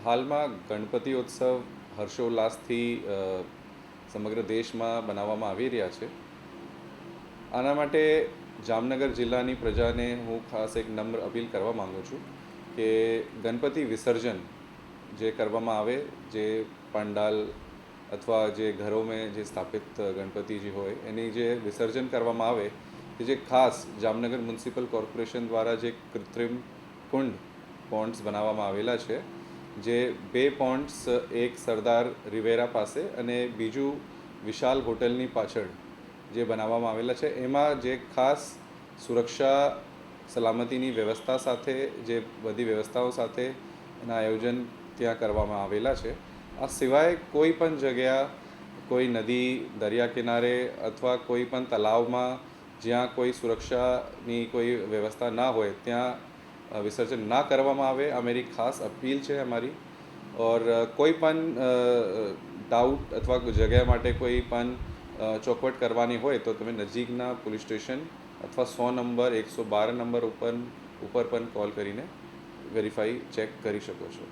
હાલમાં ગણપતિ ઉત્સવ હર્ષોલ્લાસથી સમગ્ર દેશમાં બનાવવામાં આવી રહ્યા છે. આના માટે જામનગર જિલ્લાની પ્રજાને હું ખાસ એક નમ્ર અપીલ કરવા માગું છું કે ગણપતિ વિસર્જન જે કરવામાં આવે, જે પંડાલ અથવા જે ઘરોમાં જે સ્થાપિત ગણપતિજી હોય એની જે વિસર્જન કરવામાં આવે, કે જે ખાસ જામનગર મ્યુનિસિપલ કોર્પોરેશન દ્વારા જે કૃત્રિમ કુંડ પોન્ડ્સ બનાવવામાં આવેલા છે, જે 2 પોન્ડ્સ, એક સરદાર રિવેરા પાસે અને બીજું વિશાલ હોટલની પાછળ જે બનાવવામાં આવેલા છે, એમાં જે ખાસ સુરક્ષા સલામતીની વ્યવસ્થા સાથે, જે બધી વ્યવસ્થાઓ સાથે એના આયોજન ત્યાં કરવામાં આવેલા છે. આ સિવાય કોઈ પણ જગ્યા, કોઈ નદી, દરિયા કિનારે અથવા કોઈ પણ તલાવમાં જ્યાં કોઈ સુરક્ષાની કોઈ વ્યવસ્થા ના હોય ત્યાં વિસર્જન ના કરવામાં આવે, આ મારી ખાસ અપીલ છે અમારી. ઓર કોઈ પણ ડાઉટ અથવા જગ્યા માટે કોઈ પણ ચોખવટ કરવાની હોય તો તમે નજીકના પોલીસ સ્ટેશન અથવા 100 નંબર 112 નંબર ઉપર પણ કોલ કરીને વેરીફાઈ ચેક કરી શકો છો.